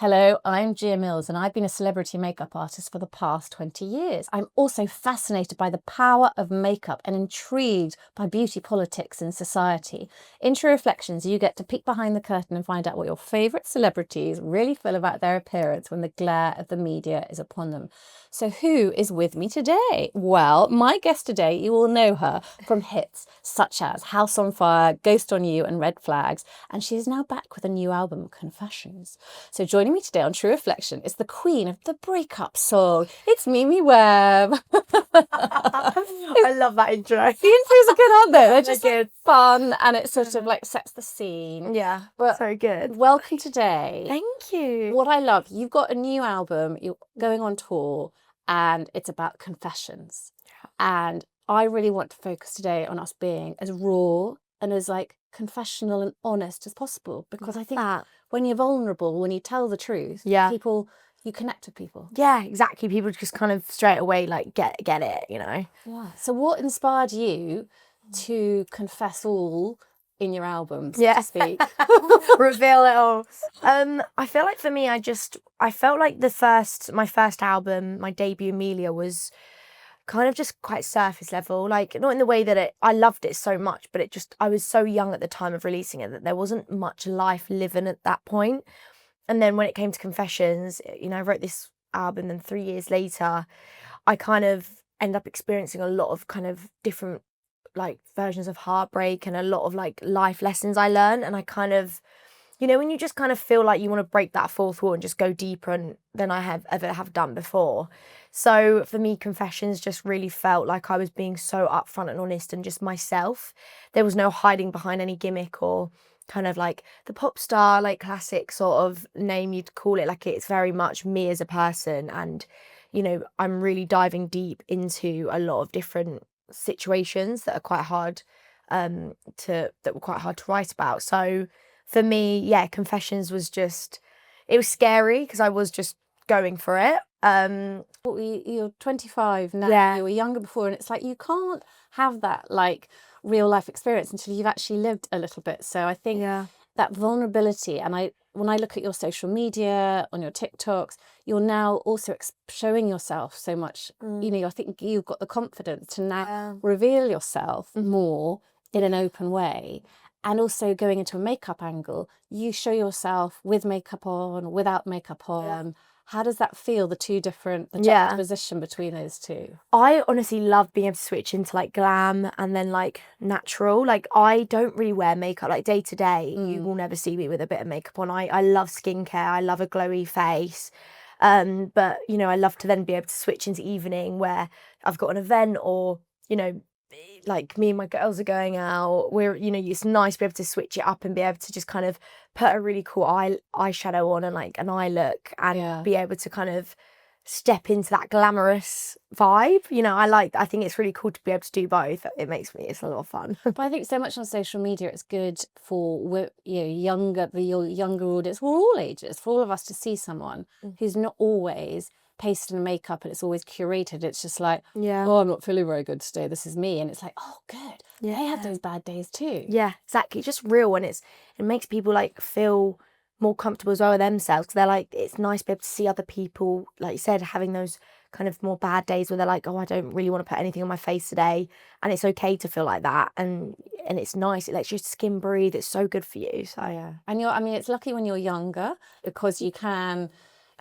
Hello, I'm Gia Mills and I've been a celebrity makeup artist for the past 20 years. I'm also fascinated by the power of makeup and intrigued by beauty politics in society. In True Reflections, you get to peek behind the curtain and find out what your favourite celebrities really feel about their appearance when the glare of the media is upon them. So who is with me today? Well, my guest today, you all know her from hits such as House on Fire, Ghost on You and Red Flags, and she is now back with a new album, Confessions. So joining me today on True Reflection is the queen of the breakup song. It's Mimi Webb. I love that intro. The intros are good, aren't they? They're just good. fun and it sort of like sets the scene. Yeah, But so good. welcome today. Thank you. What I love, you've got a new album, you're going on tour, and it's about confessions. And I really want to focus today on us being as raw and as like confessional and honest as possible, because I think when you're vulnerable, when you tell the truth, people, you connect with people. Yeah, exactly. People just kind of straight away like get it, you know. Yeah. So what inspired you to confess all in your albums, Yeah. to speak? Reveal it all. I feel like for me, I felt like my first album, my debut Amelia, was kind of just quite surface level, like not in the way that I loved it so much, but I was so young at the time of releasing it that there wasn't much life living at that point. And then when it came to Confessions, you know, I wrote this album, and 3 years later I kind of end up experiencing a lot of kind of different like versions of heartbreak and a lot of like life lessons I learned. And I kind of, you know, when you just kind of feel like you want to break that fourth wall and just go deeper than I have ever done before. So for me, Confessions just really felt like I was being so upfront and honest and just myself. There was no hiding behind any gimmick or kind of like the pop star, like classic sort of name you'd call it. Like it's very much me as a person. And, you know, I'm really diving deep into a lot of different situations that are quite hard that were quite hard to write about. So for me, yeah, Confessions was just, it was scary because I was just going for it. You're 25 now, you were younger before, and it's like you can't have that like real life experience until you've actually lived a little bit. So I think that vulnerability, and when I look at your social media, on your TikToks, you're now also showing yourself so much. You know, I think you've got the confidence to now reveal yourself more in an open way. And also going into a makeup angle, you show yourself with makeup on, without makeup on. How does that feel, the juxtaposition between those two? I honestly love being able to switch into like glam and then like natural. Like I don't really wear makeup like day to day. You will never see me with a bit of makeup on. I love skincare. I love a glowy face. But, you know, I love to then be able to switch into evening where I've got an event or, you know, like me and my girls are going out, you know, it's nice to be able to switch it up and be able to just kind of put a really cool eyeshadow on and like an eye look and be able to kind of step into that glamorous vibe. You know, I think it's really cool to be able to do both. It's a lot of fun. But I think so much on social media, it's good for your younger audience, for all ages, for all of us to see someone who's not always pasted in makeup and it's always curated. It's just like, oh, I'm not feeling very good today, this is me. And it's like, oh good, they have those bad days too. Yeah, exactly. Just real, and it makes people like feel more comfortable as well with themselves, because they're like, it's nice to be able to see other people, like you said, having those kind of more bad days where they're like, oh, I don't really want to put anything on my face today, and it's okay to feel like that, and it's nice. It lets your skin breathe. It's so good for you. So and it's lucky when you're younger because you can,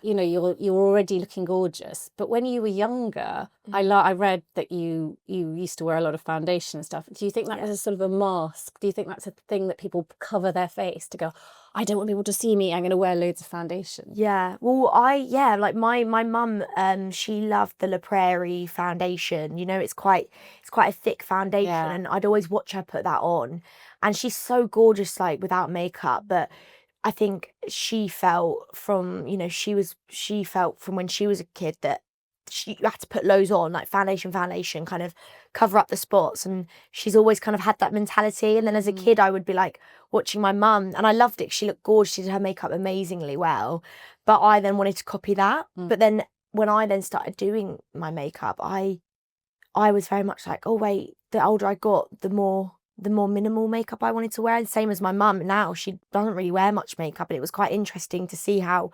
you know, you're already looking gorgeous. But when you were younger, I read that you used to wear a lot of foundation and stuff. Do you think that was a sort of a mask? Do you think that's a thing that people cover their face to go, I don't want people to see me, I'm going to wear loads of foundation? Yeah, well, like my mum, she loved the Prairie Foundation. You know, it's quite a thick foundation, and I'd always watch her put that on. And she's so gorgeous, like without makeup, but I think she felt from, you know, she felt from when she was a kid that she had to put loads on, like foundation, kind of cover up the spots. And she's always kind of had that mentality. And then as a kid, I would be like watching my mum, and I loved it. She looked gorgeous. She did her makeup amazingly well. But I then wanted to copy that. But then when I then started doing my makeup, I was very much like, oh wait, the older I got, the more minimal makeup I wanted to wear. And same as my mum now, she doesn't really wear much makeup, and it was quite interesting to see how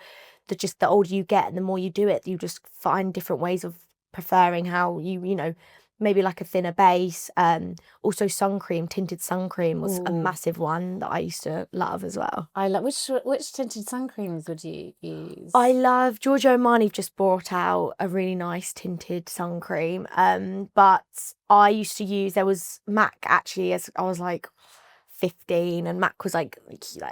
the older you get and the more you do it, you just find different ways of preferring how you know, maybe like a thinner base. Also tinted sun cream was a massive one that I used to love as well. I love which tinted sun creams would you use? I love Giorgio Armani just brought out a really nice tinted sun cream. But I used to use, there was MAC actually, as I was like 15, and MAC was like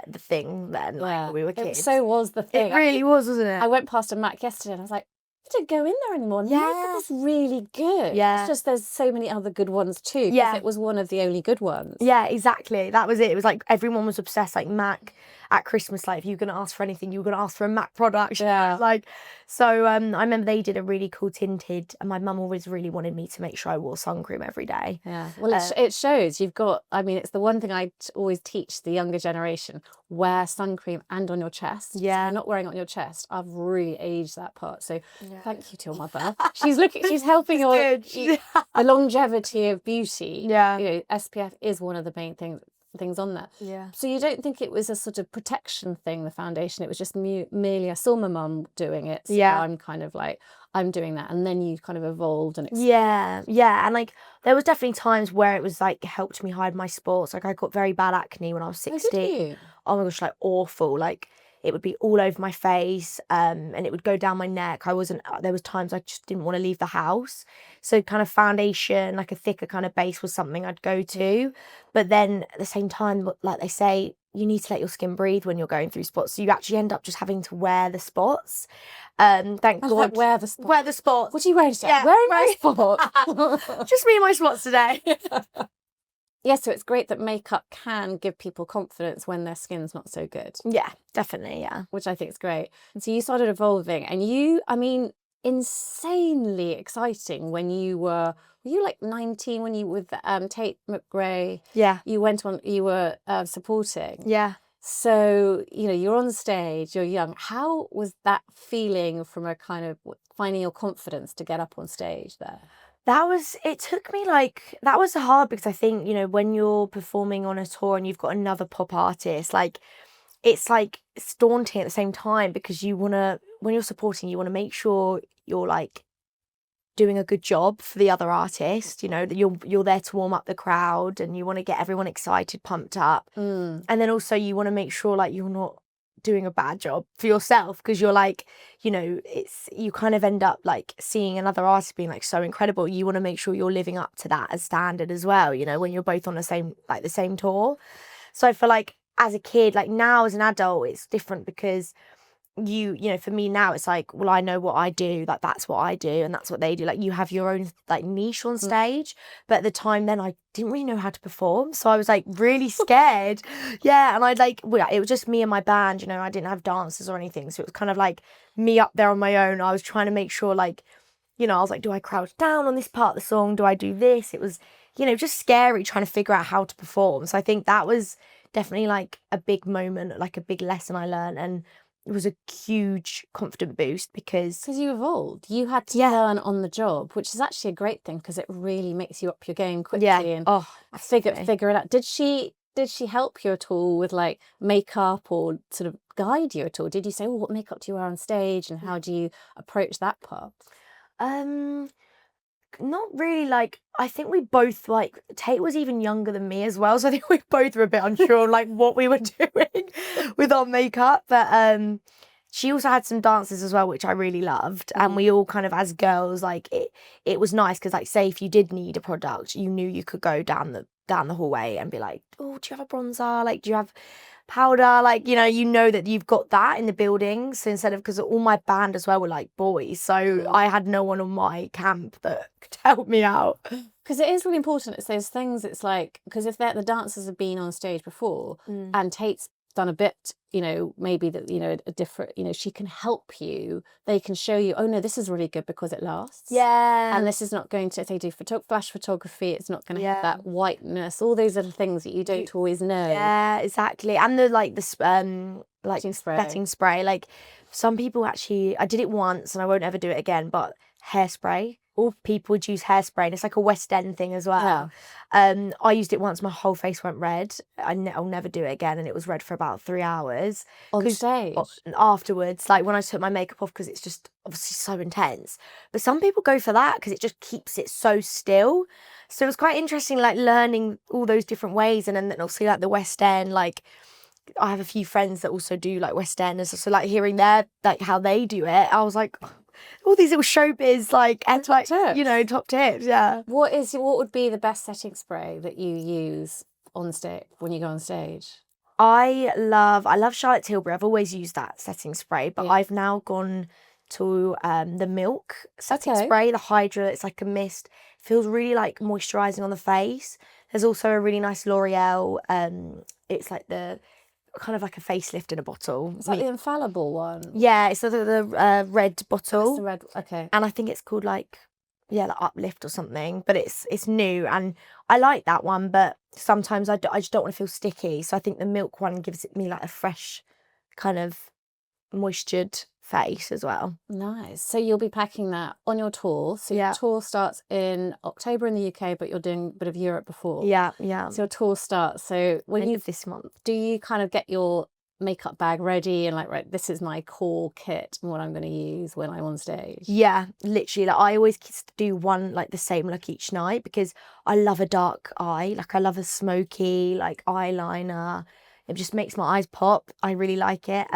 the thing then, like when we were kids. It so was the thing. It really was, wasn't it? I went past a MAC yesterday and I was like, I don't go in there anymore. Makeup is really good. Yeah. It's just there's so many other good ones too. Yeah. It was one of the only good ones. Yeah, exactly. That was it. It was like everyone was obsessed, like MAC at Christmas. Like if you were going to ask for anything, you were going to ask for a MAC product. Yeah. Like, so I remember they did a really cool tinted, and my mum always really wanted me to make sure I wore sun cream every day. Yeah. Well, it shows you've got, I mean, it's the one thing I always teach the younger generation, wear sun cream and on your chest. Yeah. So you're not wearing it on your chest. I've really aged that part. So thank you to your mother. She's helping the longevity of beauty. Yeah. You know, SPF is one of the main things on there. Yeah. So you don't think it was a sort of protection thing, the foundation? It was just merely, I saw my mum doing it. So I'm kind of like, I'm doing that. And then you kind of evolved and Yeah. And like there was definitely times where it was like helped me hide my spots. Like I got very bad acne when I was 16. Oh my gosh, like awful. Like it would be all over my face, and it would go down my neck. There was times I just didn't want to leave the house. So kind of foundation, like a thicker kind of base was something I'd go to. But then at the same time, like they say, you need to let your skin breathe when you're going through spots. So you actually end up just having to wear the spots. Thank God. Like wear the spots. Wear the spots. What are you wearing today? Yeah, wearing my spots. Just me and my spots today. Yeah, so it's great that makeup can give people confidence when their skin's not so good. Yeah, definitely, yeah. Which I think is great. And so you started evolving, and insanely exciting when you were like 19 when you with Tate, McRae? Yeah. You were supporting. Yeah. So, you know, you're on stage, you're young. How was that feeling from a kind of finding your confidence to get up on stage there? That was hard because I think, you know, when you're performing on a tour and you've got another pop artist, like it's daunting at the same time because when you're supporting, you want to make sure you're like doing a good job for the other artist, you know, that you're there to warm up the crowd and you want to get everyone excited, pumped up. And then also you want to make sure like you're not doing a bad job for yourself because you're like, you know, you kind of end up like seeing another artist being like so incredible. You want to make sure you're living up to that as standard as well, you know, when you're both on the same tour. So I feel like as a kid, like now as an adult, it's different because you know, for me now it's like, well, I know what I do, like that's what I do and that's what they do. Like you have your own like niche on stage, but at the time then I didn't really know how to perform, so I was like really scared. And it was just me and my band, you know, I didn't have dancers or anything, so it was kind of like me up there on my own. I was trying to make sure, like, you know, I was like, do I crouch down on this part of the song, do I do this? It was, you know, just scary trying to figure out how to perform. So I think that was definitely like a big moment, like a big lesson I learned, and it was a huge confident boost because you evolved. You had to learn on the job, which is actually a great thing because it really makes you up your game quickly and figure it out. Did she help you at all with like makeup or sort of guide you at all? Did you say, what makeup do you wear on stage and how do you approach that part? Not really. Like I think we both, like Tate was even younger than me as well, so I think we both were a bit unsure on like what we were doing with our makeup. But she also had some dances as well, which I really loved, and we all kind of, as girls, like it was nice because, like, say if you did need a product, you knew you could go down the hallway and be like, oh, do you have a bronzer? Like, do you have powder? Like, you know that you've got that in the building. So instead of, because all my band as well were like boys, so I had no one on my camp that could help me out. Because it is really important. It's those things. It's like, because if the dancers have been on stage before and Tate's done a bit, you know, maybe that, you know, a different, you know, she can help you. They can show you, oh no, this is really good because it lasts. Yeah. And this is not going to, if they do flash photography, it's not going to have that whiteness, all those little things that you don't always know. Yeah, exactly. And the setting spray. Like some people actually, I did it once and I won't ever do it again, but hairspray all people would use hairspray, and it's like a West End thing as well. Yeah. I used it once, my whole face went red. I'll never do it again, and it was red for about 3 hours. On 'Cause stage? afterwards, like when I took my makeup off, because it's just obviously so intense. But some people go for that because it just keeps it so still. So it was quite interesting, like learning all those different ways, and then obviously like the West End, like I have a few friends that also do like West End, and so like hearing their like how they do it, I was like, all these little showbiz like Top tips. you know, top tips. Yeah. What would be the best setting spray that you use on stage when you go on stage? I love Charlotte Tilbury. I've always used that setting spray, but Yeah. I've now gone to the Milk setting Okay. spray, the Hydra. It's like a mist. Feels really like moisturising on the face. There's also a really nice L'Oreal. It's like the kind of like a facelift in a bottle. Is that the infallible one? Yeah, it's the red bottle. That's the red. Okay. And I think it's called like Uplift or something, but it's new, and I like that one, but sometimes I just don't want to feel sticky, so I think the Milk one gives me like a fresh kind of moistured face as well. Nice. So you'll be packing that on your tour. So Yeah. your tour starts in October in the UK, but you're doing a bit of Europe before. Yeah. So your tour starts. So when End you of this month. do you kind of get your makeup bag ready and like, right, this is my core kit and what I'm going to use when I'm on stage? Yeah, literally. Like I always do one like the same look each night because I love a dark eye. Like I love a smoky like eyeliner. It just makes my eyes pop. I really like it.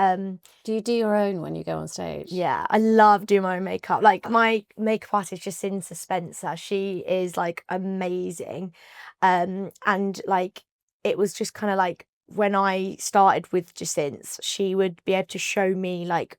Do you do your own when you go on stage? Yeah, I love doing my own makeup. Like my makeup artist, Jacinta Spencer, she is like amazing. And like it was just kind of like when I started with Jacinta, she would be able to show me like,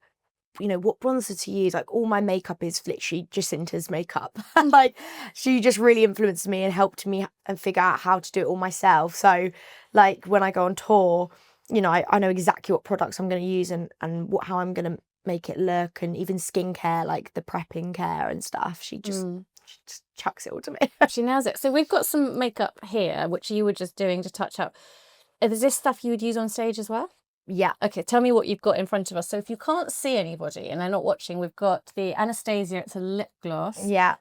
you know, what bronzer to use. Like all my makeup is literally Jacinta's makeup. Like she just really influenced me and helped me and figure out how to do it all myself. So like when I go on tour, you know, I know exactly what products I'm going to use and how I'm going to make it look, and even skincare, like the prepping care and stuff. She just chucks it all to me. She nails it. So we've got some makeup here, which you were just doing to touch up. Is this stuff you would use on stage as well? Yeah. Okay, tell me what you've got in front of us. So if you can't see anybody and they're not watching, we've got the Anastasia, it's a lip gloss. Yeah.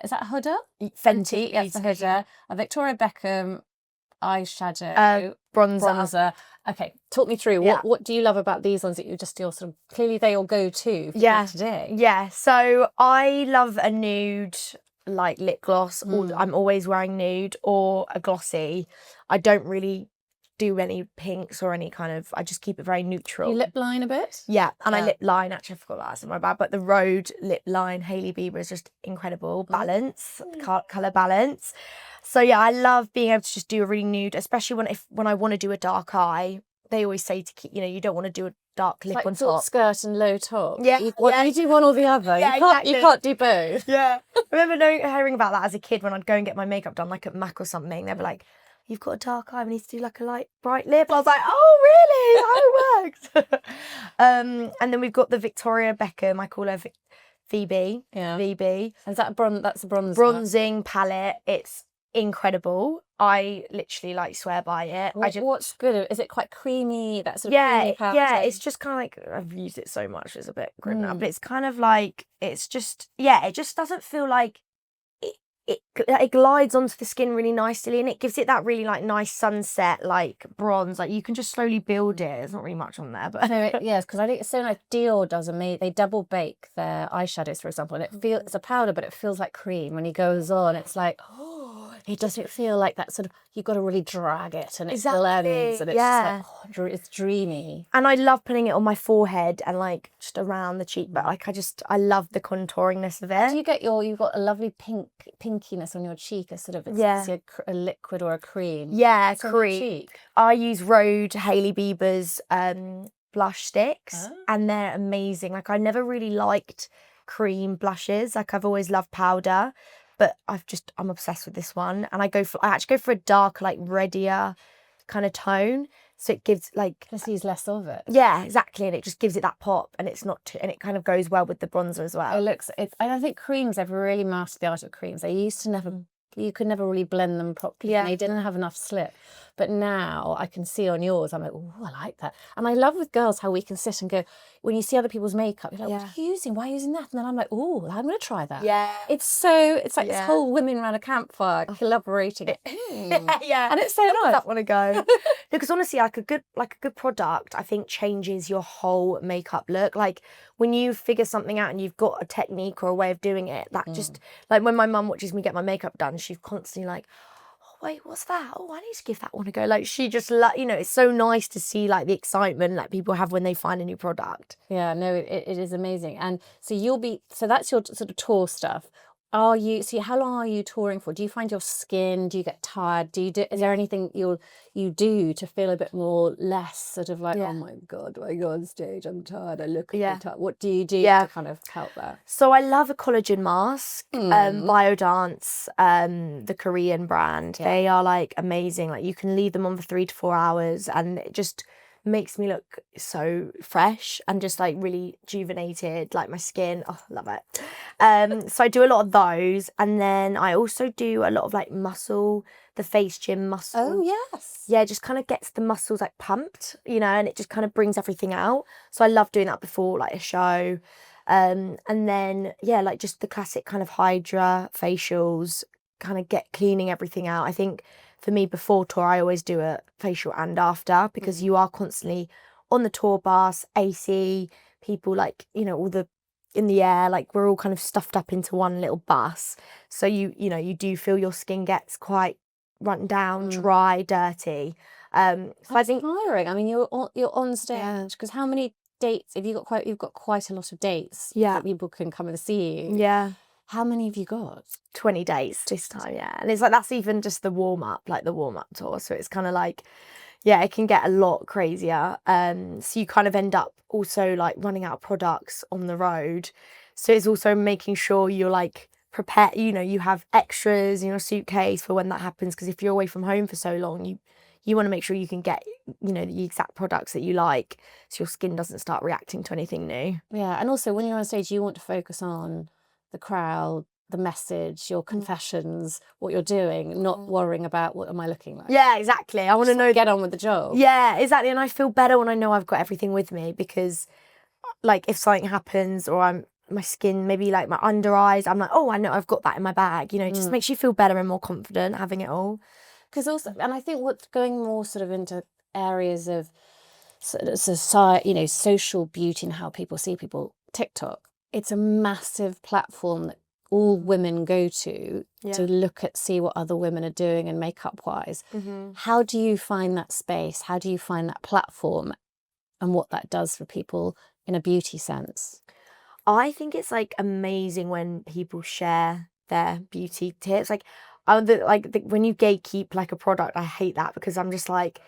Is that Huda? Fenty. Yes, the Huda. A Victoria Beckham eyeshadow. Bronzer. Okay, talk me through. Yeah. What do you love about these ones that you just feel sort of, clearly they all go to Yeah. today? Yeah, so I love a nude like lip gloss. I'm always wearing nude or a glossy. I don't really do any pinks or any kind of, I just keep it very neutral. You lip line a bit? Yeah, and I Yeah. lip line, actually I forgot that's my bad, but the Rhode lip line, Hailey Bieber, is just incredible. Balance, colour balance. So yeah, I love being able to just do a really nude, especially when I want to do a dark eye. They always say to keep, you know, you don't want to do a dark lip Like on short top. skirt and low top. Yeah, You yeah. do one or the other. Yeah, You can't do both. Yeah. I remember hearing about that as a kid when I'd go and get my makeup done, like at Mac or something. They'd be like, you've got a dark eye, we need to do like a light, bright lip. I was like, oh, really? How it works? And then we've got the Victoria Beckham, I call her VB. Yeah. VB. Is that that's a bronzer? Bronzing palette. It's incredible. I literally like swear by it. What's good? Is it quite creamy? That sort of creamy powder? Yeah, it's just kind of like, I've used it so much, it's a bit grim now, but it's kind of like, it's just, yeah, it just doesn't feel like, it glides onto the skin really nicely, and it gives it that really like nice sunset like bronze. Like you can just slowly build it. There's not really much on there, but Yes, because I think it's so like Dior does they double bake their eyeshadows, for example, and it's a powder, but it feels like cream when he goes on. It's like, oh, it doesn't feel like that sort of, you've got to really drag it and it blends, and it's just like, oh, it's dreamy. And I love putting it on my forehead and like just around the cheek, but like I love the contouringness of it. Do you get you've got a lovely pinkiness on your cheek, a sort of a liquid or a cream? Yeah, It's on your cream. cheek. I use Rhode Hailey Bieber's blush sticks, and they're amazing. Like I never really liked cream blushes. Like I've always loved powder, but I'm obsessed with this one, and I actually go for a dark, like reddier kind of tone. So it gives like, Just use less of it. yeah, exactly, and it just gives it that pop, and it's not and it kind of goes well with the bronzer as well. I don't think creams ever really mastered the art of creams. They used to never, you could never really blend them properly. Yeah. And they didn't have enough slip. But now I can see on yours, I'm like, oh, I like that. And I love with girls how we can sit and go, when you see other people's makeup, you're like, what are you using? Why are you using that? And then I'm like, oh, I'm going to try that. Yeah. It's like this whole women around a campfire collaborating. Yeah. And it's so nice. That want to go. Because honestly, like a good product, I think changes your whole makeup look. Like when you figure something out and you've got a technique or a way of doing it, that just, like when my mum watches me get my makeup done, she's constantly like, oh, wait, what's that? Oh, I need to give that one a go. Like she just, it's so nice to see like the excitement that people have when they find a new product. Yeah, no, it is amazing. And so that's your sort of tour stuff. How long are you touring for? Do you find your skin, do you get tired? Is there anything you do to feel a bit more less sort of like, oh my God, do I go on stage? I'm tired. I look tired. What do you do to kind of help that? So I love a collagen mask, Biodance, the Korean brand. Yeah. They are like amazing. Like you can leave them on for 3 to 4 hours and it just makes me look so fresh and just like really rejuvenated, like my skin. Oh, love it. So I do a lot of those, and then I also do a lot of like the face gym muscle. Oh yes. Yeah, it just kind of gets the muscles like pumped, and it just kind of brings everything out. So I love doing that before like a show. And then like just the classic kind of Hydra facials, kind of cleaning everything out. I think for me, before tour, I always do a facial and after, because you are constantly on the tour bus, AC, people like, all in the air, like we're all kind of stuffed up into one little bus. So you do feel your skin gets quite run down, dry, dirty. So I think tiring. I mean, you're on stage because how many dates have you got? You've got quite a lot of dates that people can come and see you. Yeah. How many have you got? 20 dates this time, yeah. And it's like, that's even just the warm-up, like the warm-up tour. So it's kind of like, it can get a lot crazier. So you kind of end up also like running out of products on the road. So it's also making sure you're like prepared, you have extras in your suitcase for when that happens. Because if you're away from home for so long, you want to make sure you can get, the exact products that you like, so your skin doesn't start reacting to anything new. Yeah, and also when you're on stage, you want to focus on the crowd, the message, your confessions, what you're doing, not worrying about what am I looking like. Yeah, exactly. I want to know. Get on with the job. Yeah, exactly. And I feel better when I know I've got everything with me, because like if something happens or my skin, maybe like my under eyes, I'm like, oh, I know I've got that in my bag. It just makes you feel better and more confident having it all. Because also, and I think what's going more sort of into areas of sort of society, social beauty and how people see people, TikTok. It's a massive platform that all women go to see what other women are doing and makeup wise. How do you find that space? How do you find that platform and what that does for people in a beauty sense? I think it's like amazing when people share their beauty tips. When you gatekeep like a product, I hate that, because I'm just like,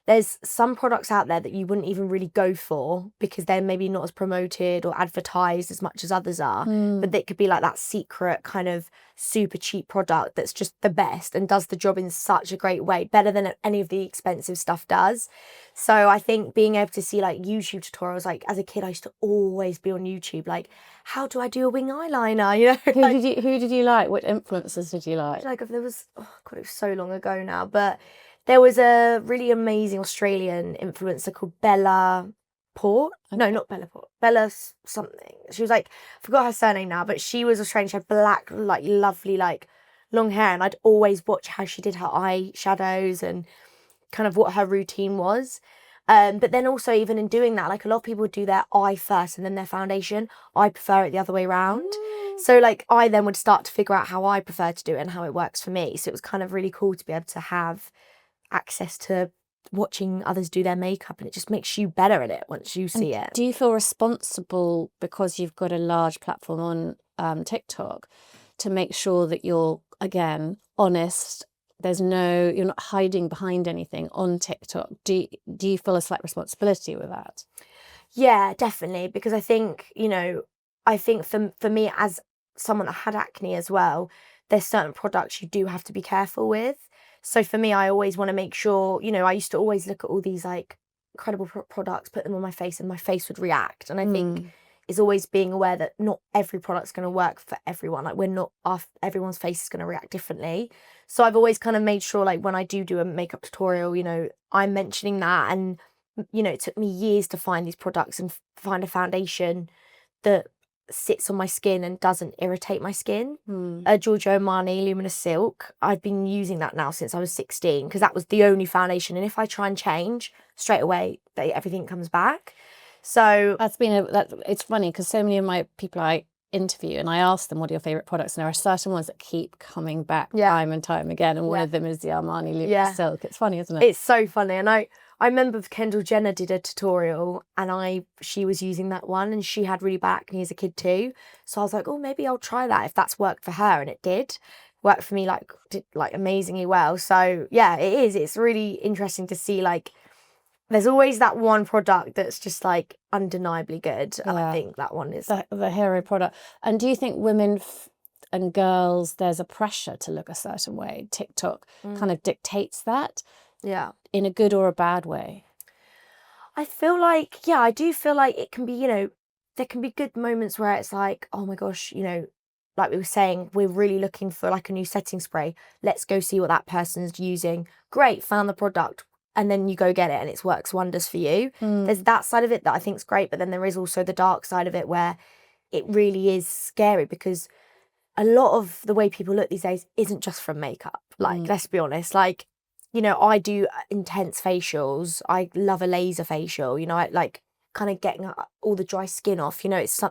there's some products out there that you wouldn't even really go for because they're maybe not as promoted or advertised as much as others are. But they could be like that secret kind of super cheap product that's just the best and does the job in such a great way, better than any of the expensive stuff does. So I think being able to see like YouTube tutorials, like as a kid, I used to always be on YouTube, like, how do I do a wing eyeliner? Who did you like? What influencers did you like? Like if there was, oh God, it was so long ago now, but there was a really amazing Australian influencer called Bella Port. Okay. No, not Bella Port. Bella something. She was like, I forgot her surname now, but she was Australian. She had black, like lovely, like long hair, and I'd always watch how she did her eyeshadows and kind of what her routine was. But then also even in doing that, like a lot of people would do their eye first and then their foundation. I prefer it the other way around. So like I then would start to figure out how I prefer to do it and how it works for me. So it was kind of really cool to be able to have access to watching others do their makeup, and it just makes you better at it once you see it. Do you feel responsible, because you've got a large platform on TikTok, to make sure that you're, again, honest? You're not hiding behind anything on TikTok. Do you feel a slight responsibility with that? Yeah, definitely, because I think, for me as someone that had acne as well, there's certain products you do have to be careful with. So for me, I always want to make sure, I used to always look at all these like incredible products, put them on my face, and my face would react. And I think is always being aware that not every product's going to work for everyone. Like everyone's face is going to react differently. So I've always kind of made sure, like when I do a makeup tutorial, you know, I'm mentioning that. And, you know, it took me years to find these products and find a foundation that sits on my skin and doesn't irritate my skin. Giorgio Armani Luminous Silk. I've been using that now since I was 16 because that was the only foundation. And if I try and change straight away, everything comes back. So it's funny because so many of my people I interview and I ask them what are your favorite products, and there are certain ones that keep coming back time and time again, and one of them is the Armani Luminous Silk. It's funny, isn't it? It's so funny. And I remember Kendall Jenner did a tutorial and she was using that one, and she had really bad acne as a kid too. So I was like, oh, maybe I'll try that if that's worked for her, and it did work for me, did amazingly well. So yeah, it is. It's really interesting to see, like, there's always that one product that's just like undeniably good. And I think that one is the hero product. And do you think women and girls, there's a pressure to look a certain way? TikTok kind of dictates that? Yeah. In a good or a bad way? I feel like, I do feel like it can be, you know, there can be good moments where it's like, oh my gosh, you know, like we were saying, we're really looking for like a new setting spray. Let's go see what that person's using. Great, found the product. And then you go get it and it works wonders for you. There's that side of it that I think is great, but then there is also the dark side of it where it really is scary because a lot of the way people look these days isn't just from makeup. Like, let's be honest, like, you know, I do intense facials. I love a laser facial, you know, I like kind of getting all the dry skin off. You know, it's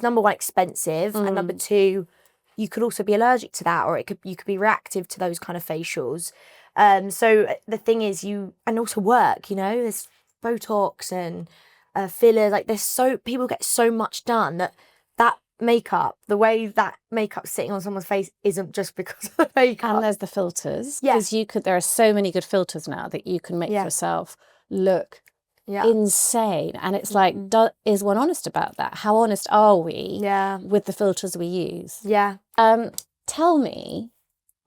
number one, expensive, and number two, you could also be allergic to that, or you could be reactive to those kind of facials. So the thing is, and also work, you know, there's Botox and fillers, like people get so much done that makeup, the way that makeup's sitting on someone's face isn't just because of the makeup. And there's the filters. Because there are so many good filters now that you can make yourself look insane. And it's like, is one honest about that? How honest are we with the filters we use? Yeah. Tell me,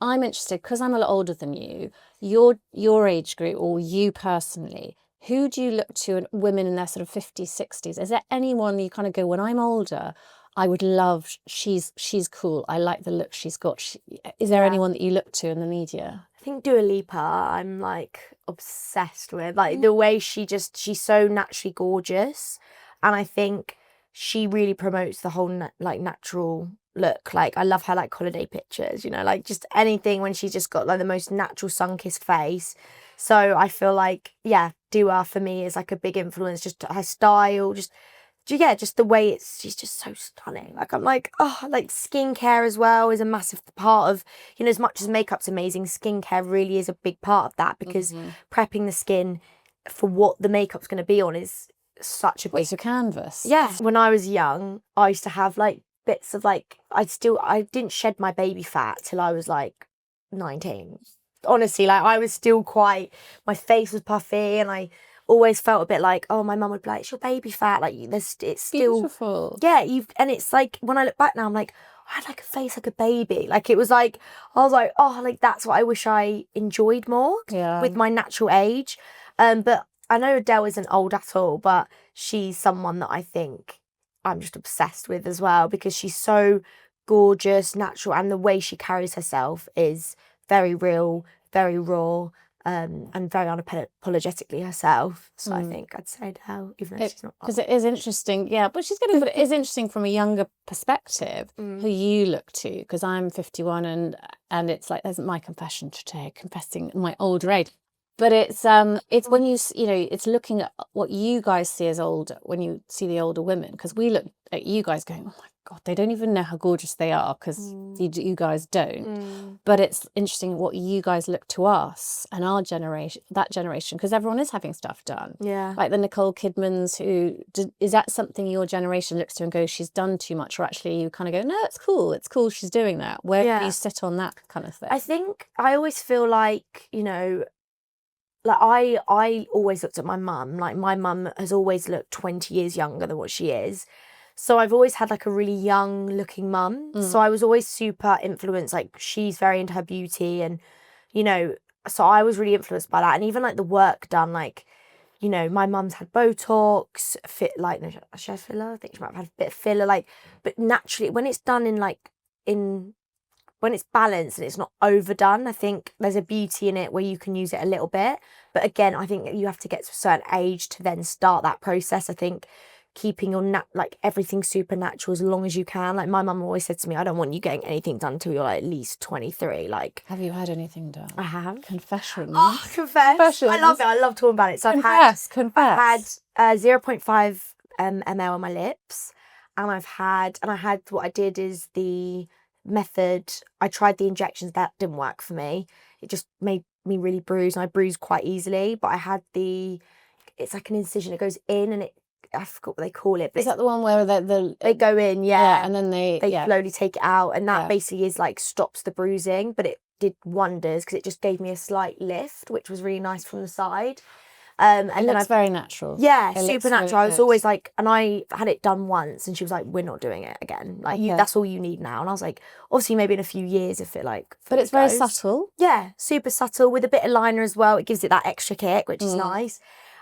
I'm interested, because I'm a lot older than you, your age group, or you personally, who do you look to in women in their sort of 50s, 60s? Is there anyone you kind of go, when I'm older, I would love, she's cool, I like the look she's got. Is there anyone that you look to in the media? I think Dua Lipa, I'm like obsessed with. Like the way she's so naturally gorgeous. And I think she really promotes the whole natural look. Like I love her like holiday pictures, you know, like just anything when she's just got like the most natural sun-kissed face. So I feel like, Dua for me is like a big influence, just her style, just the way she's just so stunning. Like I'm like, like skincare as well is a massive part of, you know, as much as makeup's amazing, skincare really is a big part of that, because prepping the skin for what the makeup's going to be on is such a big... It's a canvas. Yeah. When I was young, I used to have like bits of like, I didn't shed my baby fat till I was like 19. Honestly, like I was still my face was puffy, and I always felt a bit like, oh, my mum would be like, it's your baby fat, like it's still beautiful. And it's like, when I look back now, I'm like, I had like a face like a baby. Like it was like, I was like, oh, like that's what I wish I enjoyed more with my natural age. But I know Adele isn't old at all, but she's someone that I think I'm just obsessed with as well, because she's so gorgeous, natural, and the way she carries herself is very real, very raw, and very unapologetically herself. So I think I'd say Adele, even though she's not. Because it is interesting, but she's getting. But it is interesting from a younger perspective who you look to. Because I'm 51, and it's like, there's my confession today, confessing my older age. But it's when you know, it's looking at what you guys see as older, when you see the older women, because we look at you guys going, oh my God, they don't even know how gorgeous they are, because you guys don't. But it's interesting what you guys look to us and our generation, because everyone is having stuff done. Yeah. Like the Nicole Kidmans, is that something your generation looks to and goes, she's done too much, or actually you kind of go, no, it's cool she's doing that? Where do you sit on that kind of thing? I think I always feel like, you know, like I always looked at my mum. Like my mum has always looked 20 years younger than what she is. So I've always had like a really young looking mum. So I was always super influenced. Like she's very into her beauty, and, you know, so I was really influenced by that. And even like the work done, like, you know, my mum's had Botox, no, she has filler. I think she might have had a bit of filler, like, but naturally, when it's done when it's balanced and it's not overdone, I think there's a beauty in it where you can use it a little bit. But again, I think you have to get to a certain age to then start that process. I think keeping your like everything super natural as long as you can. Like my mum always said to me, I don't want you getting anything done until you're like at least 23. Like, Have you had anything done? I have. Confessions. Oh, confess. Confessions. I love it. I love talking about it. So I've had 0.5 ml on my lips, and I had what I did is the method. I tried the injections, that didn't work for me. It just made me really bruise, and I bruise quite easily. But I had it's like an incision. It goes in, and I forgot what they call it. But Is that the one where they go in, yeah, and then they slowly take it out, and that basically is like stops the bruising. But it did wonders because it just gave me a slight lift, which was really nice from the side. And then it's very natural. Yeah, It looks super natural. really I was good. always like, and I had it done once, and she was like, "We're not doing it again. Like, that's all you need now." And I was like, obviously, maybe in a few years, if it like. But it's very subtle. Yeah, super subtle with a bit of liner as well. It gives it that extra kick, which is nice.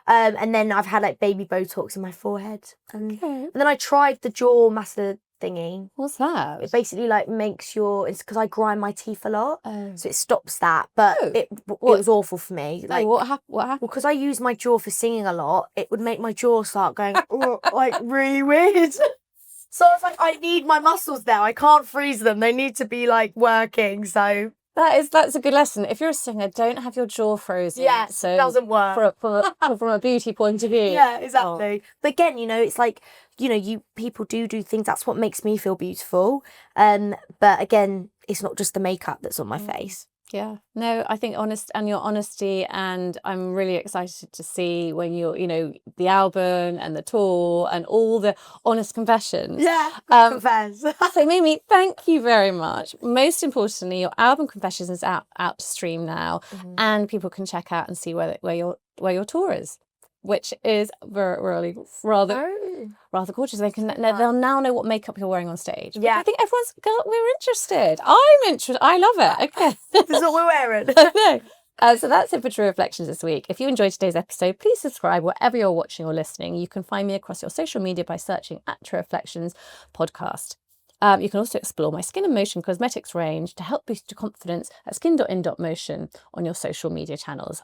And then I've had like baby Botox in my forehead, and then I tried the jaw masser thingy. What's that? It basically like makes it's because I grind my teeth a lot, so it stops that. But it was awful for me. Like, what happened? Well, because I use my jaw for singing a lot, it would make my jaw start going like really weird. So I was like, I need my muscles there. I can't freeze them. They need to be like working. So that's a good lesson. If you're a singer, don't have your jaw frozen. Yeah, so it doesn't work. From a beauty point of view. Yeah, exactly. But again, you know, it's like, you know, people do things. That's what makes me feel beautiful. But again, it's not just the makeup that's on my face. Yeah. No, I think your honesty, and I'm really excited to see when the album and the tour and all the honest confessions. Yeah, confess. So Mimi, thank you very much. Most importantly, your album Confessions is out to stream now, and people can check out and see where your tour is, which is really rather gorgeous. They'll now know what makeup you're wearing on stage. Yeah, I think we're interested. I'm interested. I love it. Okay, this is what we're wearing. So that's it for True Reflections this week. If you enjoyed today's episode, please subscribe wherever you're watching or listening. You can find me across your social media by searching @True Reflections Podcast. You can also explore my Skin and Motion cosmetics range to help boost your confidence at skin.in.motion on your social media channels.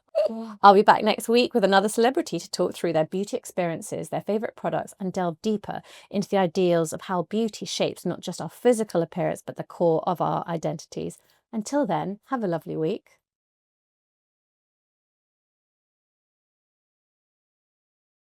I'll be back next week with another celebrity to talk through their beauty experiences, their favourite products, and delve deeper into the ideals of how beauty shapes not just our physical appearance, but the core of our identities. Until then, have a lovely week.